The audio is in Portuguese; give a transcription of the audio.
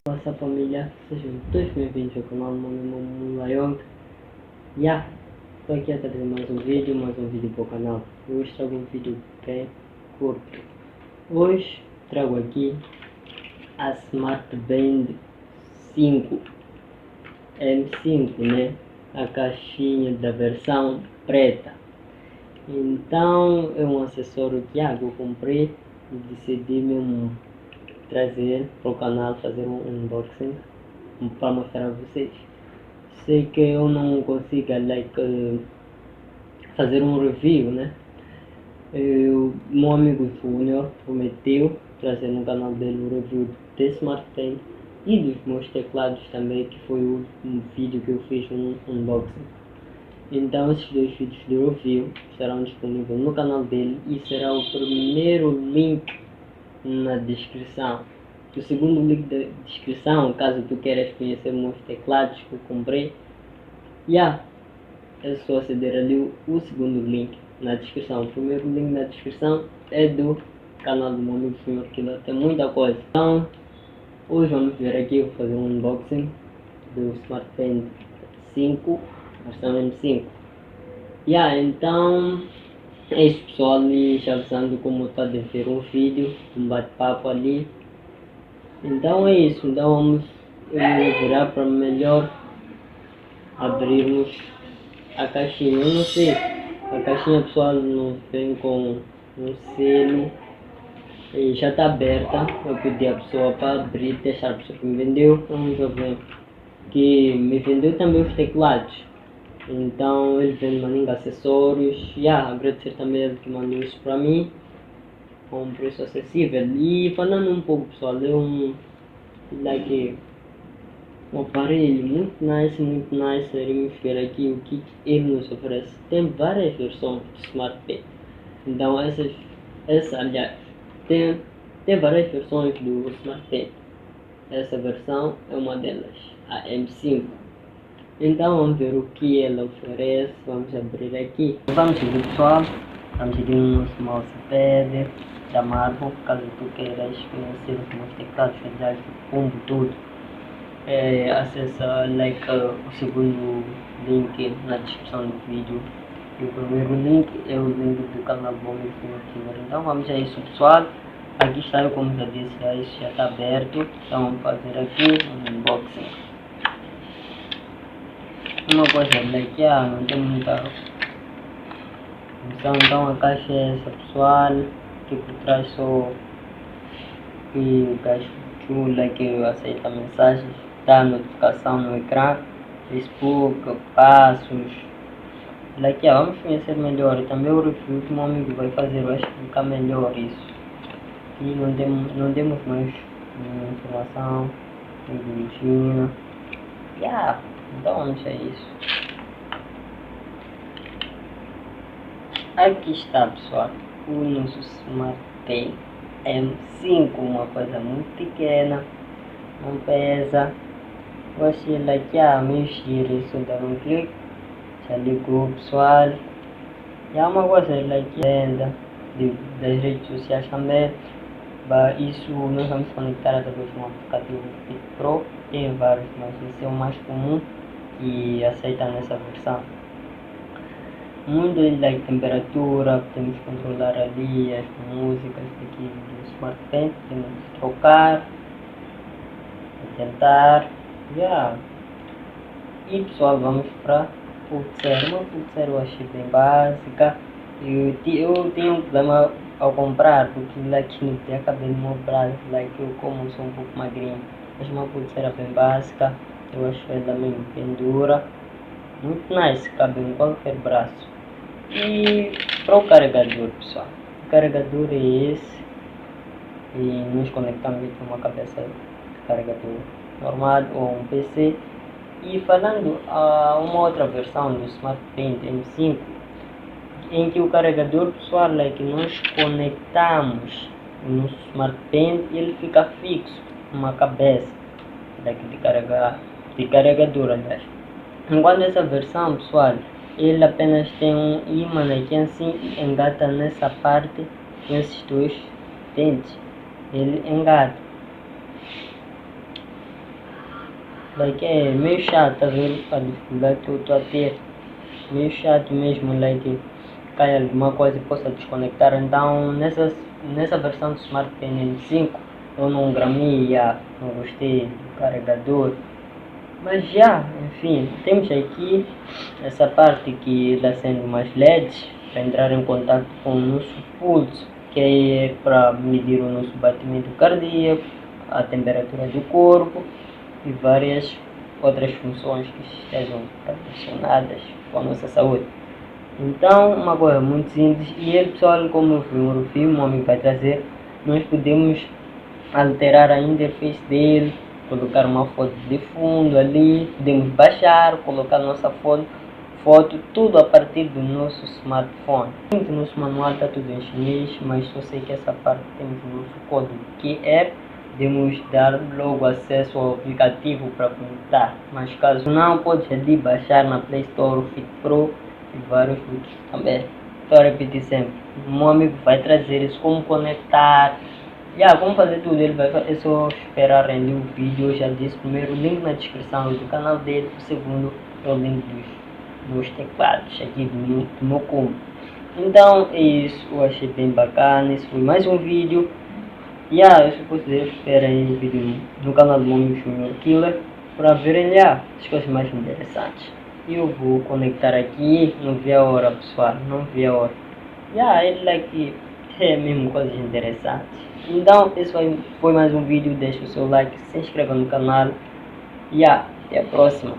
Nossa família, sejam todos bem-vindos ao canal. Meu nome é Layong. Estou aqui a trazer mais um vídeo para o canal. Hoje trago um vídeo bem curto. Hoje trago aqui a Smart Band 5 M5, né? A caixinha da versão preta. Então é um acessório que eu comprei e decidi mesmo trazer para o canal, fazer um unboxing para mostrar a vocês. Sei que eu não consigo fazer um review, né? Meu amigo Júnior prometeu trazer no canal dele o review desse smartphone e dos meus teclados também, que foi o último vídeo que eu fiz um unboxing. Então esses dois vídeos de review estarão disponíveis no canal dele e será o primeiro link na descrição. O segundo link da descrição, caso tu queiras conhecer meus teclados que eu comprei, é só aceder ali o segundo link na descrição. O primeiro link na descrição é do canal do meu amigo Júnior, que lá tem muita coisa. Então hoje vamos ver aqui, vou fazer um unboxing do smartphone 5, versão M5. Então é isso, pessoal, e já avisando como está a ver um vídeo, um bate-papo ali. Então é isso, então vamos virar para melhor abrirmos a caixinha. Eu não sei, a caixinha, pessoal, não vem com um selo e já está aberta. Eu pedi a pessoa para abrir, deixar a pessoa que me vendeu. Vamos ver, que me vendeu também os teclados. Então ele vende mandando acessórios. Agradecer também ele que mandou isso para mim com um preço acessível. E falando um pouco, pessoal, é um aparelho muito nice. Iremos ver aqui o que ele nos oferece. Tem várias versões de smartphone. Então aliás, tem várias versões do smartphone. Essa versão é uma delas, a M5. Então vamos ver o que ela oferece. Vamos abrir aqui. Vamos seguir, pessoal. Vamos seguir o nosso mousepad da Marvel. Caso tu queiras conhecer os meus teclados, aliás, o combo tudo, acessa o segundo link na descrição do vídeo. E o primeiro link é o link do canal do meu amigo. Então vamos a isso, pessoal. Aqui está, como já disse, isso já está aberto. Então vamos fazer aqui um unboxing. Uma coisa não tem muita então a caixa é essa, pessoal, que por trás só que o gajo que aceita mensagens, dá notificação no ecrã, Facebook, passos, vamos conhecer melhor. E também o review que meu amigo vai fazer, eu acho que fica melhor isso. E não temos mais informação, bonitinho. Então vamos a isso. Aqui está, pessoal, o nosso smartphone M5, uma coisa muito pequena, não pesa. Eu achei meio giro, isso dá um clique, já ligou, pessoal. E há uma coisa venda das redes sociais também. Isso nós vamos conectar através de um aplicativo Pro. Tem vários, mas esse é o mais comum e aceita nessa versão. Muito temperatura, podemos controlar ali as músicas aqui do smartphone, podemos trocar, tentar, E pessoal, vamos para pulseira. Uma pulseira eu achei bem básica. Eu tenho um problema ao comprar, porque não tem cabelo no meu braço, eu como sou um pouco magrinho. Mas uma pulseira bem básica, eu acho ela mesmo bem dura, muito nice, cabe em qualquer braço. E para o carregador, pessoal, o carregador é esse, e nos conectamos com uma cabeça de carregador normal ou um PC. E falando uma outra versão do smartphone M5, em que o carregador, pessoal, nós conectamos no smartphone e ele fica fixo, uma cabeça de carregador, aliás. Enquanto essa versão, pessoal, ele apenas tem um ímã aqui assim e engata nessa parte com esses dois dentes. ele engata. Like, é meio chato, tá vendo? A dificuldade que eu estou a ter. Meio chato mesmo, like, cai alguma coisa e possa desconectar. Então, nessa versão do Smart Pen N5, eu não gramei, não gostei do carregador. Mas já, enfim, temos aqui essa parte que está sendo mais LEDs para entrar em contato com o nosso pulso, que é para medir o nosso batimento cardíaco, a temperatura do corpo e várias outras funções que estejam relacionadas com a nossa saúde. Então, uma coisa muito simples, e ele, pessoal, como eu vi no filme, o homem vai trazer, nós podemos alterar a interface dele, colocar uma foto de fundo ali, podemos baixar, colocar nossa foto, tudo a partir do nosso smartphone. No nosso manual está tudo em chinês, mas só sei que essa parte temos o nosso código, que é podemos dar logo acesso ao aplicativo para conectar, mas caso não, pode ali baixar na Play Store, o Fit Pro e vários outros também. Estou a repetir sempre, o meu amigo vai trazer isso, como conectar, como fazer tudo. Ele vai, é só esperar render o vídeo. Eu já disse, primeiro o link na descrição do canal dele, o segundo é o link dos meus teclados aqui do meu combo. Então é isso, eu achei bem bacana. Esse foi mais um vídeo. Eu só posso dizer, esperem o vídeo no canal do meu amigo Junior Killer para verem as coisas mais interessantes. Eu vou conectar aqui, não vi a hora, pessoal, não vi a hora. Ele like é mesmo coisas interessantes. Então esse foi mais um vídeo, deixa o seu like, se inscreva no canal até a próxima.